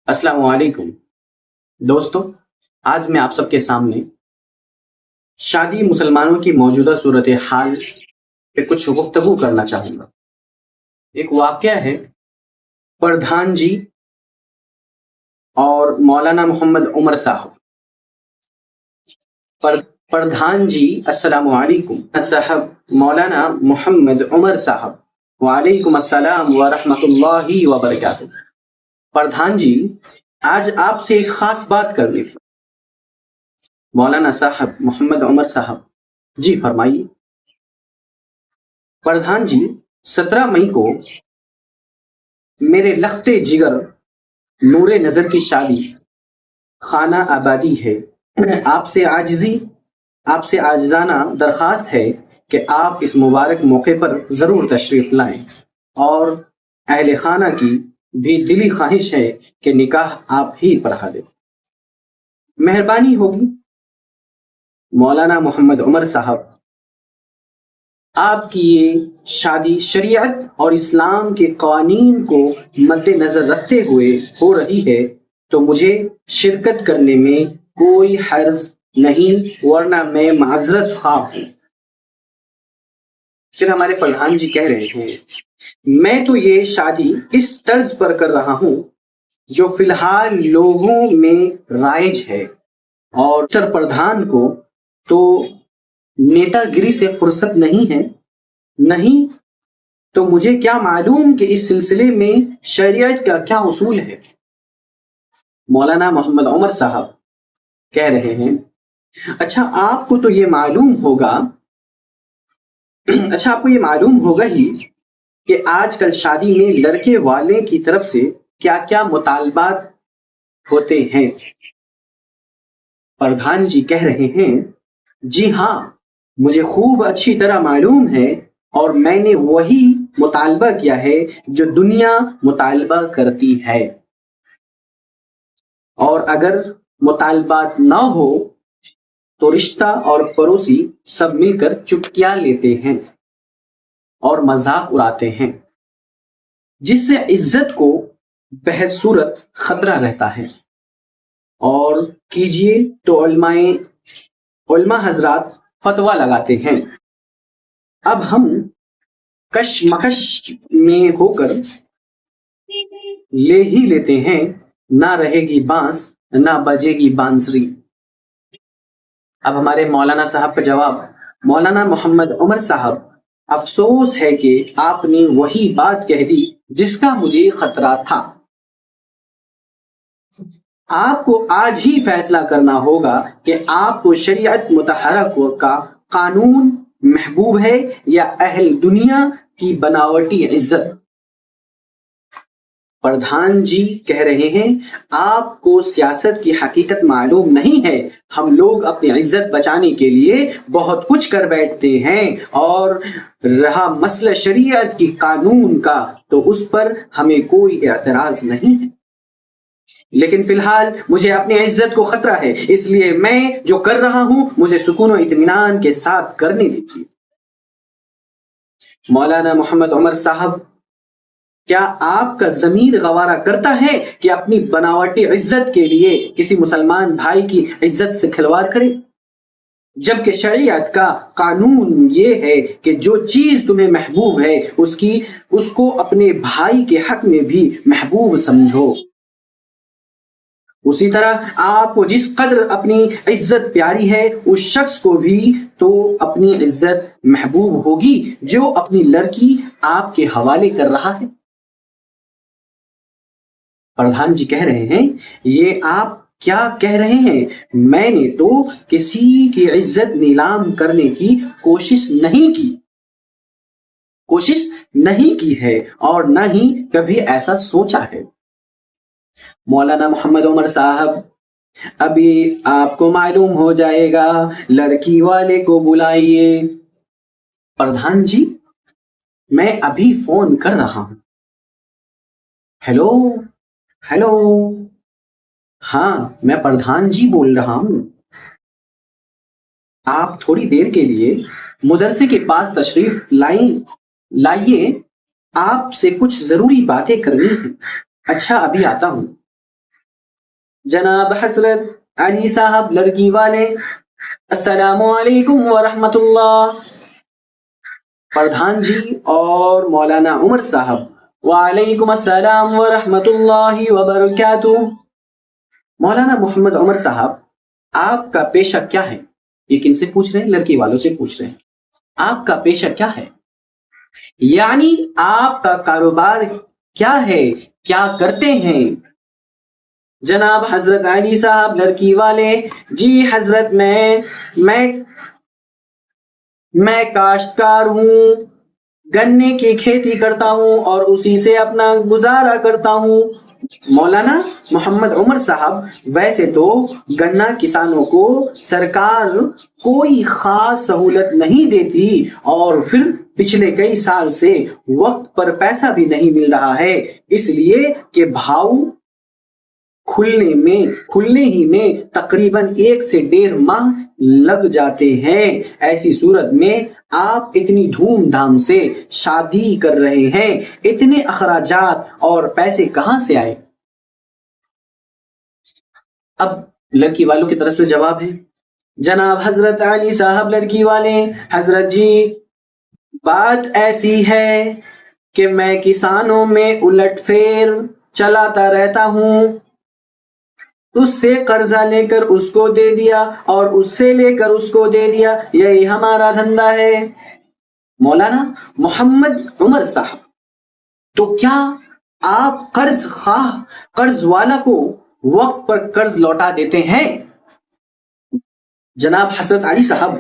السلام علیکم دوستو، آج میں آپ سب کے سامنے شادی مسلمانوں کی موجودہ صورتحال پہ کچھ گفتگو کرنا چاہوں گا۔ ایک واقعہ ہے پردھان جی اور مولانا محمد عمر صاحب۔ پردھان جی السلام علیکم، صاحب مولانا محمد عمر صاحب وعلیکم السلام ورحمۃ اللہ وبرکاتہ۔ پردھان جی، آج آپ سے ایک خاص بات کرنی تھی۔ مولانا صاحب محمد عمر صاحب جی فرمائیے۔ پردھان جی، 17 مئی کو میرے لختے جگر نور نظر کی شادی خانہ آبادی ہے۔ آپ سے عاجزانہ درخواست ہے کہ آپ اس مبارک موقع پر ضرور تشریف لائیں، اور اہل خانہ کی بھی دلی خواہش ہے کہ نکاح آپ ہی پڑھا دیں۔ مہربانی ہوگی۔ مولانا محمد عمر صاحب، آپ کی یہ شادی شریعت اور اسلام کے قوانین کو مد نظر رکھتے ہوئے ہو رہی ہے تو مجھے شرکت کرنے میں کوئی حرج نہیں، ورنہ میں معذرت خواہ ہوں۔ پھر ہمارے پردھان جی کہہ رہے ہیں، میں تو یہ شادی اس طرز پر کر رہا ہوں جو فی الحال لوگوں میں رائج ہے، اور مسٹر پردھان کو تو نیتا گری سے فرصت نہیں ہے، نہیں تو مجھے کیا معلوم کہ اس سلسلے میں شریعت کا کیا اصول ہے۔ مولانا محمد عمر صاحب کہہ رہے ہیں، اچھا آپ کو یہ معلوم ہوگا ہی کہ آج کل شادی میں لڑکے والے کی طرف سے کیا کیا مطالبات ہوتے ہیں۔ پردھان جی کہہ رہے ہیں، جی ہاں، مجھے خوب اچھی طرح معلوم ہے، اور میں نے وہی مطالبہ کیا ہے جو دنیا مطالبہ کرتی ہے، اور اگر مطالبات نہ ہو تو رشتہ اور پڑوسی سب مل کر چٹکیاں لیتے ہیں اور مذاق اڑاتے ہیں، جس سے عزت کو بہت صورت خطرہ رہتا ہے۔ اور کیجئے تو علماء حضرات فتویٰ لگاتے ہیں۔ اب ہم کشمکش میں ہو کر لے ہی لیتے ہیں، نہ رہے گی بانس نہ بجے گی بانسری۔ اب ہمارے مولانا صاحب کا جواب۔ مولانا محمد عمر صاحب، افسوس ہے کہ آپ نے وہی بات کہہ دی جس کا مجھے خطرہ تھا۔ آپ کو آج ہی فیصلہ کرنا ہوگا کہ آپ کو شریعت مطہرہ کا قانون محبوب ہے یا اہل دنیا کی بناوٹی عزت۔ پردھان جی کہہ رہے ہیں، آپ کو سیاست کی حقیقت معلوم نہیں ہے۔ ہم لوگ اپنی عزت بچانے کے لیے بہت کچھ کر بیٹھتے ہیں، اور رہا مسئلہ شریعت کی قانون کا تو اس پر ہمیں کوئی اعتراض نہیں ہے، لیکن فی الحال مجھے اپنی عزت کو خطرہ ہے، اس لیے میں جو کر رہا ہوں مجھے سکون و اطمینان کے ساتھ کرنے دیجیے۔ مولانا محمد عمر صاحب، کیا آپ کا ضمیر گوارا کرتا ہے کہ اپنی بناوٹی عزت کے لیے کسی مسلمان بھائی کی عزت سے کھلواڑ کرے، جبکہ شریعت کا قانون یہ ہے کہ جو چیز تمہیں محبوب ہے اس کو اپنے بھائی کے حق میں بھی محبوب سمجھو۔ اسی طرح آپ کو جس قدر اپنی عزت پیاری ہے، اس شخص کو بھی تو اپنی عزت محبوب ہوگی جو اپنی لڑکی آپ کے حوالے کر رہا ہے۔ پردھان جی کہہ رہے ہیں، یہ آپ کیا کہہ رہے ہیں؟ میں نے تو کسی کی عزت نیلام کرنے کی کوشش نہیں کی ہے، اور نہ ہی کبھی ایسا سوچا ہے۔ مولانا محمد عمر صاحب، ابھی آپ کو معلوم ہو جائے گا، لڑکی والے کو بلائیے۔ پردھان جی، میں ابھی فون کر رہا ہوں۔ ہیلو، ہاں میں پردھان جی بول رہا ہوں۔ آپ تھوڑی دیر کے لیے مدرسے کے پاس تشریف لائیے، آپ سے کچھ ضروری باتیں کرنی ہیں۔ اچھا، ابھی آتا ہوں۔ جناب حضرت علی صاحب لڑکی والے، السلام علیکم ورحمۃ اللہ۔ پردھان جی اور مولانا عمر صاحب، وعلیکم السلام ورحمۃ اللہ وبرکاتہ۔ مولانا محمد عمر صاحب، آپ کا پیشہ کیا ہے؟ یہ کن سے پوچھ رہے ہیں؟ لڑکی والوں سے پوچھ رہے ہیں۔ آپ کا پیشہ کیا ہے؟ یعنی آپ کا کاروبار کیا ہے، کیا کرتے ہیں؟ جناب حضرت علی صاحب لڑکی والے، جی حضرت میں کاشتکار ہوں، گنے کی کھیتی کرتا ہوں اور اسی سے اپنا گزارا کرتا ہوں۔ مولانا محمد عمر صاحب، ویسے تو گنا کسانوں کو سرکار کوئی خاص سہولت نہیں دیتی، اور پھر پچھلے کئی سال سے وقت پر پیسہ بھی نہیں مل رہا ہے، اس لیے کہ بھاؤ کھلنے ہی میں تقریباً 1 سے 1.5 ماہ لگ جاتے ہیں۔ ایسی صورت میں آپ اتنی دھوم دھام سے شادی کر رہے ہیں، اتنے اخراجات اور پیسے کہاں سے آئے؟ اب لڑکی والوں کی طرف سے جواب ہے۔ جناب حضرت علی صاحب لڑکی والے، حضرت جی بات ایسی ہے کہ میں کسانوں میں الٹ پھیر چلاتا رہتا ہوں، اس سے قرضہ لے کر اس کو دے دیا اور اس سے لے کر اس کو دے دیا، یہی ہمارا دھندا ہے۔ مولانا محمد عمر صاحب، تو کیا آپ قرض والا کو وقت پر قرض لوٹا دیتے ہیں؟ جناب حضرت علی صاحب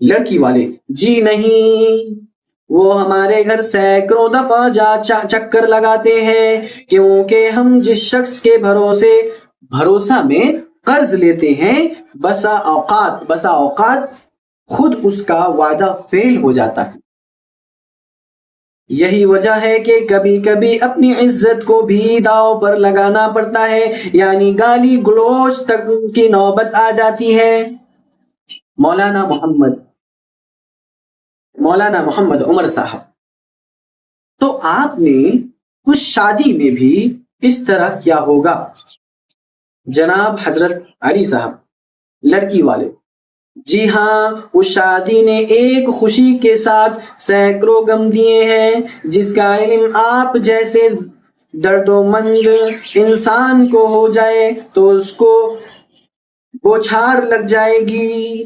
لڑکی والے، جی نہیں، وہ ہمارے گھر سینکڑوں دفعہ چکر لگاتے ہیں، کیونکہ ہم جس شخص کے بھروسہ میں قرض لیتے ہیں، بسا اوقات خود اس کا وعدہ فیل ہو جاتا ہے۔ یہی وجہ ہے کہ کبھی کبھی اپنی عزت کو بھی داؤ پر لگانا پڑتا ہے، یعنی گالی گلوچ تک کی نوبت آ جاتی ہے۔ مولانا محمد عمر صاحب، تو آپ نے اس شادی میں بھی اس طرح کیا ہوگا؟ جناب حضرت علی صاحب لڑکی والے، جی ہاں، اس شادی نے ایک خوشی کے ساتھ سینکڑوں غم دیے ہیں، جس کا علم آپ جیسے درد و مند انسان کو ہو جائے تو اس کو بوچھار لگ جائے گی،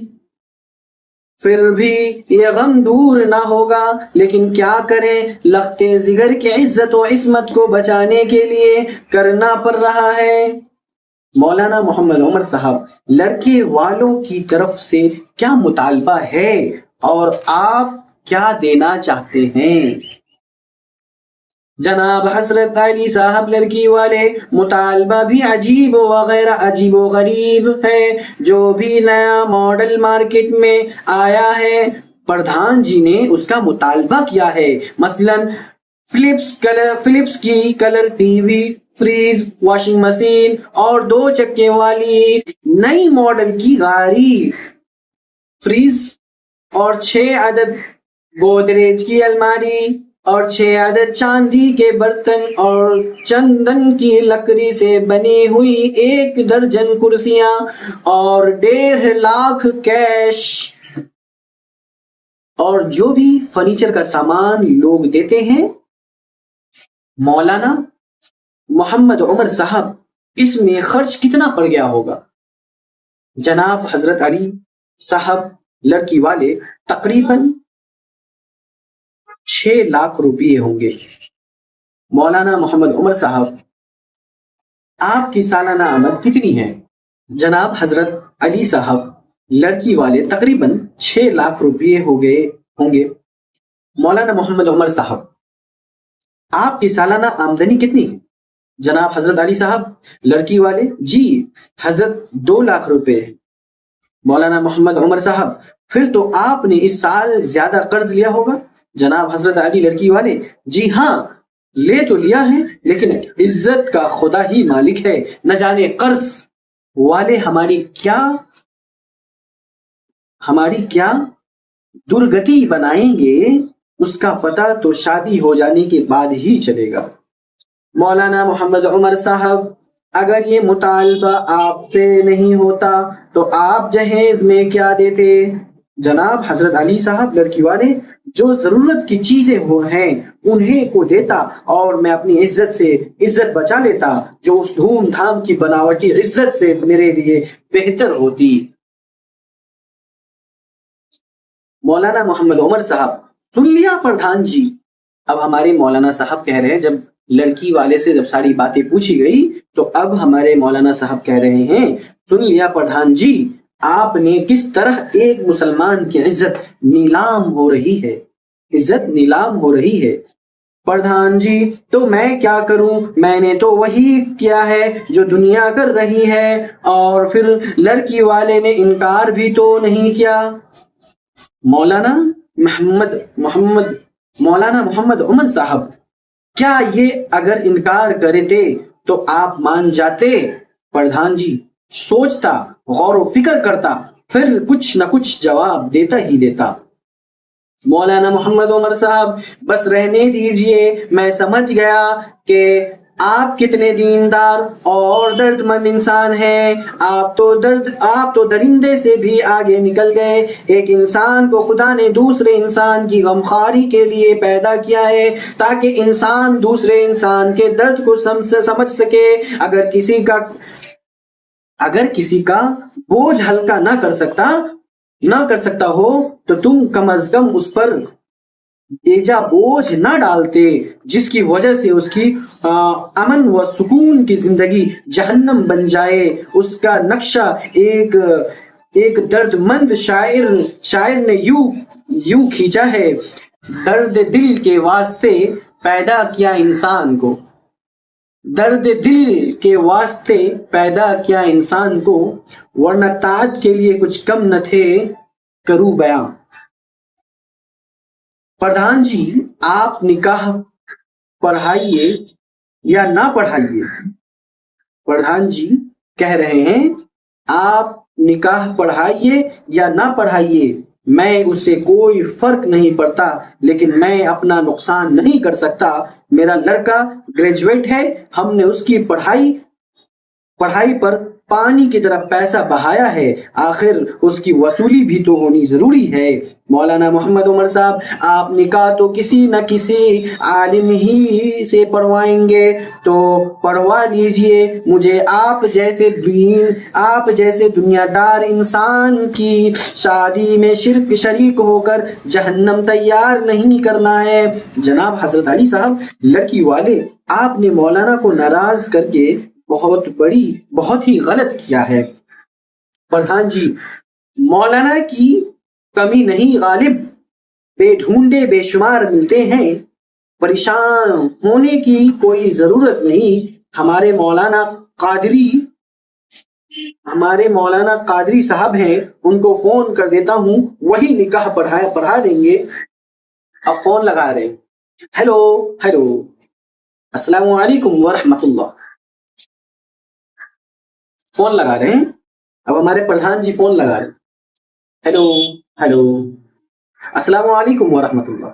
پھر بھی یہ غم دور نہ ہوگا، لیکن کیا کریں، لخت جگر کی عزت و عصمت کو بچانے کے لیے کرنا پڑ رہا ہے۔ مولانا محمد عمر صاحب لڑکے والوں کی طرف سے کیا مطالبہ ہے اور آپ کیا دینا چاہتے ہیں؟ جناب حضرت علی صاحب لڑکی والے، مطالبہ بھی عجیب و غریب ہے، جو بھی نیا ماڈل مارکیٹ میں آیا ہے پردھان جی نے اس کا مطالبہ کیا ہے۔ مثلاً فلپس کی colour T V, fridge, washing machine اور 2 چکے والی نئی ماڈل کی گاڑی، فریج اور 6 عدد گودریج کی الماری اور 6 عدد چاندی کے برتن اور چندن کی لکڑی سے بنی ہوئی 1 درجن کرسیاں اور 1.5 لاکھ کیش، اور جو بھی فرنیچر کا سامان لوگ دیتے ہیں۔ مولانا محمد عمر صاحب، اس میں خرچ کتنا پڑ گیا ہوگا؟ جناب حضرت علی صاحب لڑکی والے، تقریباً 6 لاکھ روپے ہوں گے۔ مولانا محمد عمر صاحب، آپ کی سالانہ آمد کتنی ہے؟ جناب حضرت علی صاحب لڑکی والے، تقریباً 6 لاکھ روپے ہوں گے۔ مولانا محمد عمر صاحب، آپ کی سالانہ آمدنی کتنی ہے؟ جناب حضرت علی صاحب لڑکی والے، جی حضرت 2 لاکھ روپے ہے۔ مولانا محمد عمر صاحب، پھر تو آپ نے اس سال زیادہ قرض لیا ہوگا؟ جناب حضرت علی لڑکی والے، جی ہاں، لے تو لیا ہے، لیکن عزت کا خدا ہی مالک ہے، نہ جانے قرض والے ہماری کیا درگتی بنائیں گے، اس کا پتہ تو شادی ہو جانے کے بعد ہی چلے گا۔ مولانا محمد عمر صاحب اگر یہ مطالبہ آپ سے نہیں ہوتا تو آپ جہیز میں کیا دیتے؟ جناب حضرت علی صاحب لڑکی والے، جو ضرورت کی چیزیں ہیں انہیں کو دیتا اور میں اپنی عزت سے عزت بچا لیتا، جو اس دھوم دھام کی بناوٹی عزت سے میرے لیے بہتر ہوتی۔ مولانا محمد عمر صاحب، سن لیا پردھان جی؟ اب ہمارے مولانا صاحب کہہ رہے ہیں، جب لڑکی والے سے جب ساری باتیں پوچھی گئی تو اب ہمارے مولانا صاحب کہہ رہے ہیں، سن لیا پردھان جی، آپ نے کس طرح ایک مسلمان کی عزت نیلام ہو رہی ہے، عزت نیلام ہو رہی ہے۔ پردھان جی، تو میں کیا کروں؟ میں نے تو وہی کیا ہے جو دنیا کر رہی ہے، اور پھر لڑکی والے نے انکار بھی تو نہیں کیا۔ مولانا محمد عمر صاحب، کیا یہ اگر انکار کرتے تو آپ مان جاتے؟ پردھان جی، سوچتا، غور و فکر کرتا، پھر کچھ نہ کچھ جواب دیتا ہی دیتا۔ مولانا محمد عمر صاحب، بس رہنے دیجئے، میں سمجھ گیا کہ آپ کتنے دیندار اور درد مند انسان ہیں۔ آپ تو درندے سے بھی آگے نکل گئے۔ ایک انسان کو خدا نے دوسرے انسان کی غمخواری کے لیے پیدا کیا ہے تاکہ انسان دوسرے انسان کے درد کو سمجھ سکے۔ اگر کسی کا بوجھ ہلکا نہ کر سکتا ہو تو تم کم از کم اس پر بیجا بوجھ نہ ڈالتے، جس کی وجہ سے اس کی امن و سکون کی زندگی جہنم بن جائے۔ اس کا نقشہ ایک درد مند شاعر نے یوں کھینچا ہے، درد دل کے واسطے پیدا کیا انسان کو، درد دل کے واسطے پیدا کیا انسان کو، ورنہ طاعت کے لیے کچھ کم نہ تھے کرو بیاں۔ پردھان جی، آپ نکاح پڑھائیے یا نہ پڑھائیے؟ پردھان جی کہہ رہے ہیں، آپ نکاح پڑھائیے یا نہ پڑھائیے، میں اسے کوئی فرق نہیں پڑتا، لیکن میں اپنا نقصان نہیں کر سکتا۔ میرا لڑکا گریجویٹ ہے، ہم نے اس کی پڑھائی پر پانی کی طرح پیسہ بہایا ہے، آخر اس کی وصولی بھی تو ہونی ضروری ہے۔ مولانا محمد عمر صاحب، آپ نکاح تو کسی نہ کسی عالم ہی سے پڑھوائیں گے تو پڑھوا لیجئے، مجھے آپ جیسے دنیا دار انسان کی شادی میں شریک ہو کر جہنم تیار نہیں کرنا ہے۔ جناب حضرت علی صاحب لڑکی والے، آپ نے مولانا کو ناراض کر کے بہت ہی غلط کیا ہے۔ پردھان جی، مولانا کی کمی نہیں غالب، بے ڈھونڈے بے شمار ملتے ہیں، پریشان ہونے کی کوئی ضرورت نہیں۔ ہمارے مولانا قادری صاحب ہیں، ان کو فون کر دیتا ہوں، وہی نکاح پڑھا دیں گے۔ اب فون لگا رہے ہیں، ہیلو السلام علیکم ورحمۃ اللہ، فون لگا رہے ہیں۔ اب ہمارے پردھان جی فون لگا رہے ہیں، ہیلو السلام علیکم ورحمۃ اللہ۔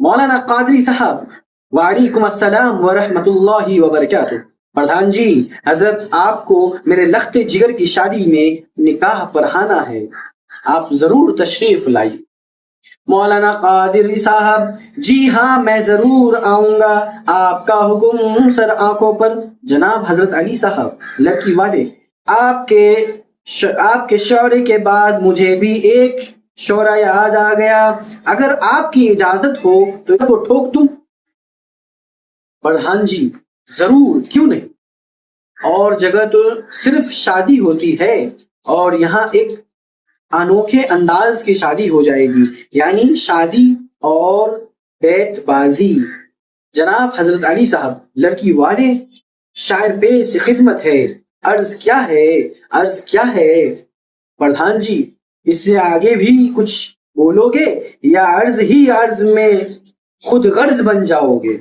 مولانا قادری صاحب، وعلیکم السلام ورحمۃ اللہ وبرکاتہ۔ پردھان جی، حضرت آپ کو میرے لخت جگر کی شادی میں نکاح پڑھانا ہے، آپ ضرور تشریف لائیے۔ مولانا قادری صاحب، جی ہاں، میں ضرور آؤں گا، آپ کا حکم سر آنکھوں پر۔ جناب حضرت علی صاحب لڑکی والے، آپ کے شعرے کے بعد مجھے بھی ایک شعرا یاد آ گیا، اگر آپ کی اجازت ہو تو اس کو ٹھوک دوں؟ پردھان جی، ضرور، کیوں نہیں، اور جگہ تو صرف شادی ہوتی ہے، اور یہاں ایک انوکھے انداز کی شادی ہو جائے گی، یعنی شادی اور بیت بازی۔ جناب حضرت علی صاحب لڑکی والے، شاعر پیش خدمت ہے، عرض کیا ہے؟ پردھان جی، اس سے آگے بھی کچھ بولو گے یا عرض میں خود غرض بن جاؤ گے؟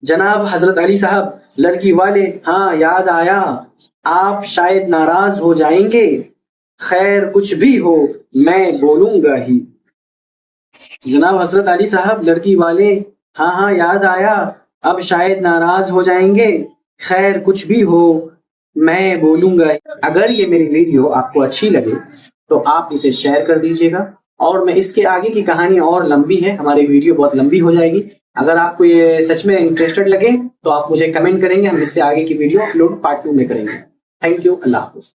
جناب حضرت علی صاحب لڑکی والے، ہاں یاد آیا، آپ شاید ناراض ہو جائیں گے، خیر کچھ بھی ہو میں بولوں گا ہی۔ جناب حضرت علی صاحب لڑکی والے، ہاں یاد آیا، اب شاید ناراض ہو جائیں گے. خیر کچھ بھی ہو میں بولوں گا. اگر یہ میری ویڈیو آپ کو اچھی لگے تو آپ اسے شیئر کر دیجیے گا. اور میں اس کے آگے کی کہانی اور لمبی ہے، ہماری ویڈیو بہت لمبی ہو جائے گی. اگر آپ کو یہ سچ میں انٹرسٹڈ لگے تو آپ مجھے کمنٹ کریں گے، ہم اس سے آگے کی ویڈیو اپلوڈ پارٹ 2 میں کریں گے. تھینک یو، اللہ حافظ.